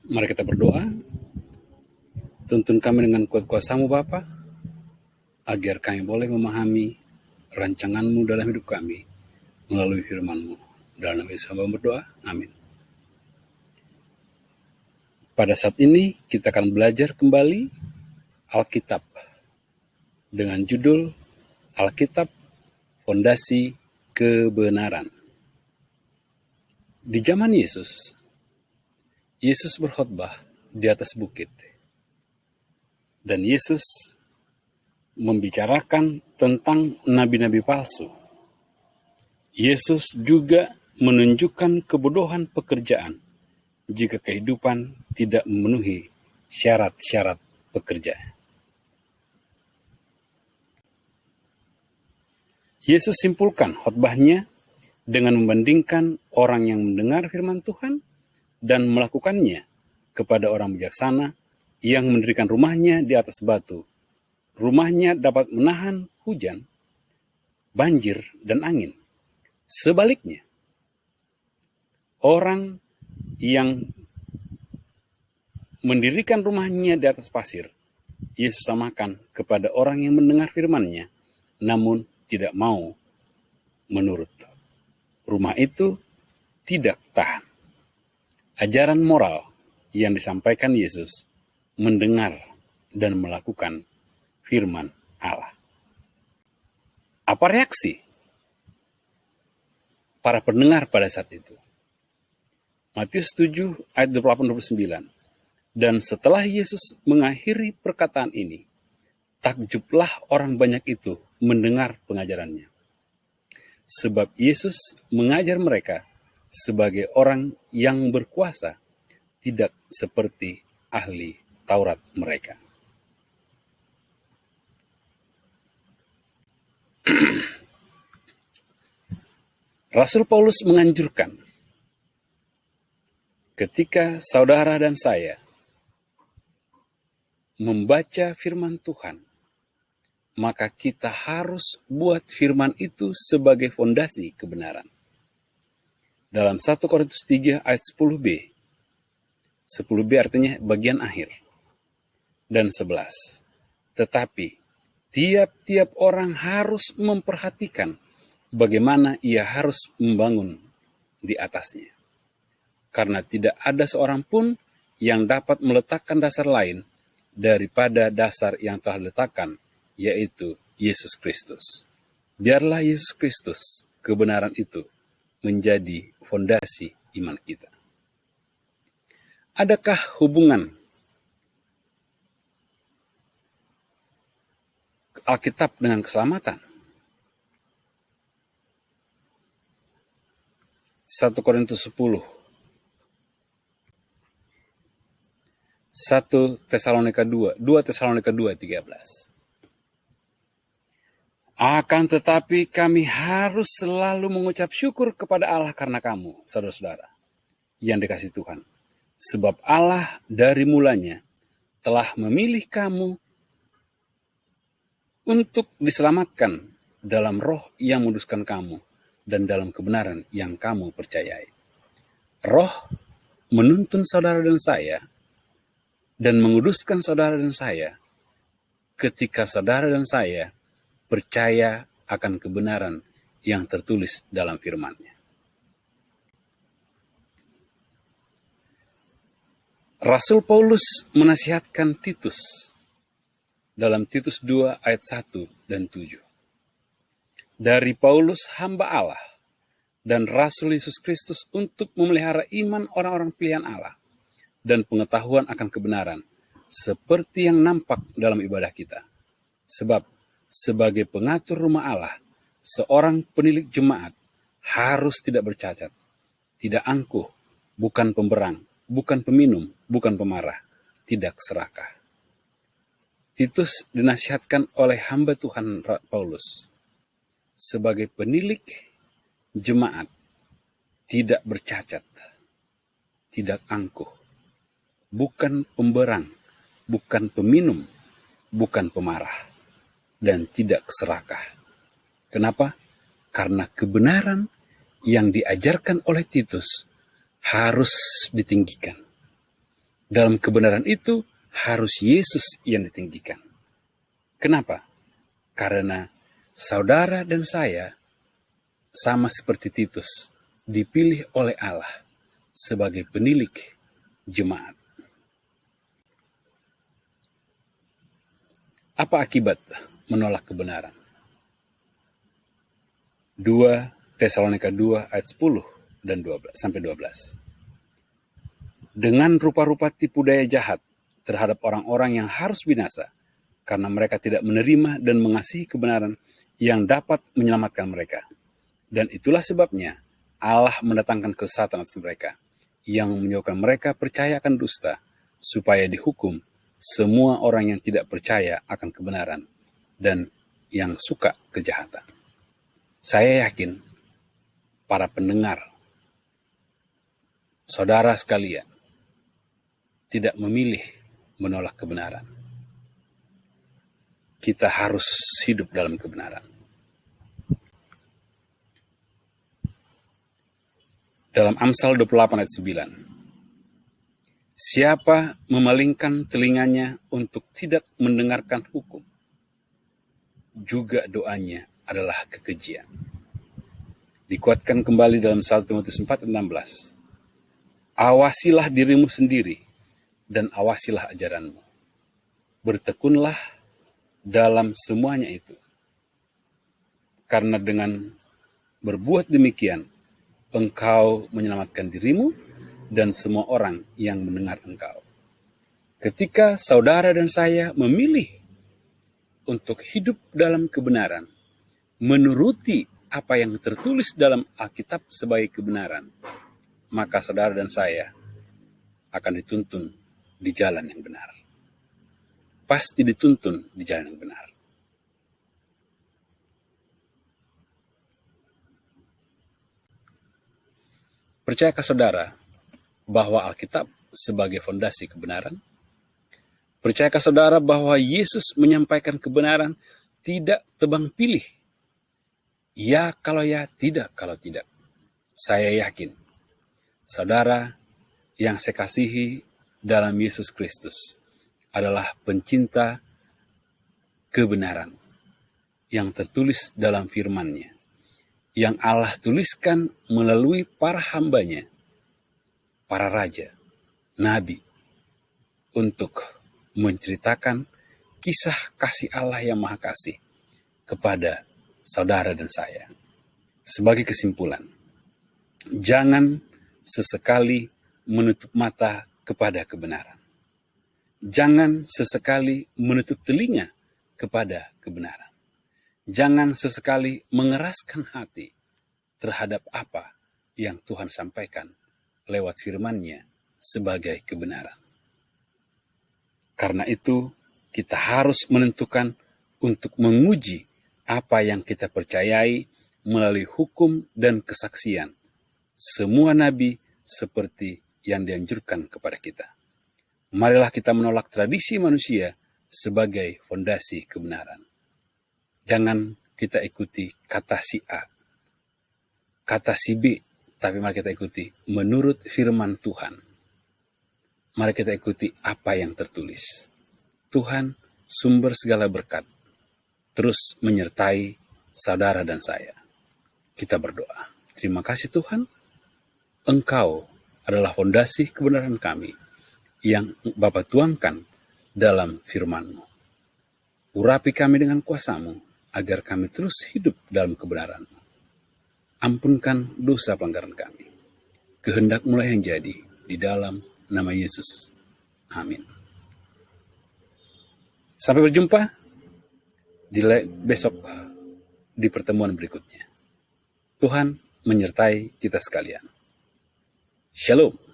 Mari kita berdoa. Tuntun kami dengan kuat kuasa-Mu Bapa, agar kami boleh memahami rancangan-Mu dalam hidup kami melalui firman-Mu. Dalam nama Yesus hamba berdoa, amin. Pada saat ini kita akan belajar kembali Alkitab dengan judul Alkitab Fondasi Kebenaran. Di zaman Yesus berkhotbah di atas bukit. Dan Yesus membicarakan tentang nabi-nabi palsu. Yesus juga menunjukkan kebodohan pekerjaan jika kehidupan tidak memenuhi syarat-syarat pekerja. Yesus simpulkan khotbahnya dengan membandingkan orang yang mendengar firman Tuhan dan melakukannya kepada orang bijaksana yang mendirikan rumahnya di atas batu. Rumahnya dapat menahan hujan, banjir, dan angin. Sebaliknya, orang yang mendirikan rumahnya di atas pasir, Yesus samakan kepada orang yang mendengar firman-Nya, namun tidak mau menurut. Rumah itu tidak tahan. Ajaran moral yang disampaikan Yesus mendengar dan melakukan firman Allah. Apa reaksi para pendengar pada saat itu? Matius 7 ayat 28-29. Dan setelah Yesus mengakhiri perkataan ini, takjublah orang banyak itu mendengar pengajarannya. Sebab Yesus mengajar mereka sebagai orang yang berkuasa, tidak seperti ahli Taurat mereka. Rasul Paulus menganjurkan, ketika saudara dan saya membaca firman Tuhan, maka kita harus buat firman itu sebagai fondasi kebenaran. Dalam 1 Korintus 3 ayat 10b. 10b artinya bagian akhir. Dan 11. Tetapi tiap-tiap orang harus memperhatikan bagaimana ia harus membangun di atasnya. Karena tidak ada seorang pun yang dapat meletakkan dasar lain daripada dasar yang telah diletakkan, yaitu Yesus Kristus. Biarlah Yesus Kristus, kebenaran itu, menjadi fondasi iman kita. Adakah hubungan Alkitab dengan keselamatan? 1 Korintus 10. 1 Tesalonika 2, 2 Tesalonika 2:13. Akan tetapi kami harus selalu mengucap syukur kepada Allah karena kamu, saudara-saudara, yang dikasihi Tuhan. Sebab Allah dari mulanya telah memilih kamu untuk diselamatkan dalam roh yang menguduskan kamu dan dalam kebenaran yang kamu percayai. Roh menuntun saudara dan saya dan menguduskan saudara dan saya ketika saudara dan saya percaya akan kebenaran yang tertulis dalam firman-Nya. Rasul Paulus menasihatkan Titus dalam Titus 2 ayat 1 dan 7. Dari Paulus hamba Allah dan Rasul Yesus Kristus untuk memelihara iman orang-orang pilihan Allah dan pengetahuan akan kebenaran seperti yang nampak dalam ibadah kita. Sebab sebagai pengatur rumah Allah, seorang penilik jemaat harus tidak bercacat, tidak angkuh, bukan pemberang, bukan peminum, bukan pemarah, tidak serakah. Titus dinasihatkan oleh hamba Tuhan Paulus sebagai penilik jemaat, tidak bercacat, tidak angkuh, bukan pemberang, bukan peminum, bukan pemarah, dan tidak serakah. Kenapa? Karena kebenaran yang diajarkan oleh Titus harus ditinggikan. Dalam kebenaran itu harus Yesus yang ditinggikan. Kenapa? Karena saudara dan saya sama seperti Titus dipilih oleh Allah sebagai penilik jemaat. Apa akibat menolak kebenaran? 2 Tesalonika 2 ayat 10 dan 12 sampai 12. Dengan rupa-rupa tipu daya jahat terhadap orang-orang yang harus binasa karena mereka tidak menerima dan mengasihi kebenaran yang dapat menyelamatkan mereka. Dan itulah sebabnya Allah mendatangkan kesesatan atas mereka yang menyebabkan mereka percaya akan dusta supaya dihukum semua orang yang tidak percaya akan kebenaran dan yang suka kejahatan. Saya yakin para pendengar, saudara sekalian, tidak memilih menolak kebenaran. Kita harus hidup dalam kebenaran. Dalam Amsal 28 ayat 9. Siapa memalingkan telinganya untuk tidak mendengarkan hukum, juga doanya adalah kekejian. Dikuatkan kembali dalam 1 Timotius 4:16. Awasilah dirimu sendiri dan awasilah ajaranmu. Bertekunlah dalam semuanya itu. Karena dengan berbuat demikian, engkau menyelamatkan dirimu dan semua orang yang mendengar engkau. Ketika saudara dan saya memilih untuk hidup dalam kebenaran, menuruti apa yang tertulis dalam Alkitab sebagai kebenaran, maka saudara dan saya akan dituntun di jalan yang benar. Pasti dituntun di jalan yang benar. Percayakah saudara bahwa Alkitab sebagai fondasi kebenaran? Percayakah saudara bahwa Yesus menyampaikan kebenaran tidak tebang pilih? Ya kalau ya, tidak kalau tidak. Saya yakin saudara yang saya kasihi dalam Yesus Kristus adalah pencinta kebenaran yang tertulis dalam firman-Nya, yang Allah tuliskan melalui para hamba-Nya, para raja, nabi, untuk menceritakan kisah kasih Allah yang Maha Kasih kepada saudara dan saya. Sebagai kesimpulan, jangan sesekali menutup mata kepada kebenaran. Jangan sesekali menutup telinga kepada kebenaran. Jangan sesekali mengeraskan hati terhadap apa yang Tuhan sampaikan lewat firman-Nya sebagai kebenaran. Karena itu, kita harus menentukan untuk menguji apa yang kita percayai melalui hukum dan kesaksian semua nabi seperti yang dianjurkan kepada kita. Marilah kita menolak tradisi manusia sebagai fondasi kebenaran. Jangan kita ikuti kata si A, kata si B, tapi mari kita ikuti menurut firman Tuhan. Mari kita ikuti apa yang tertulis. Tuhan, sumber segala berkat, terus menyertai saudara dan saya. Kita berdoa. Terima kasih Tuhan, Engkau adalah fondasi kebenaran kami yang Bapa tuangkan dalam firman-Mu. Urapi kami dengan kuasa-Mu, agar kami terus hidup dalam kebenaran-Mu. Ampunkan dosa pelanggaran kami. Kehendak-Mu yang jadi, di dalam nama Yesus. Amin. Sampai berjumpa besok di pertemuan berikutnya. Tuhan menyertai kita sekalian. Shalom.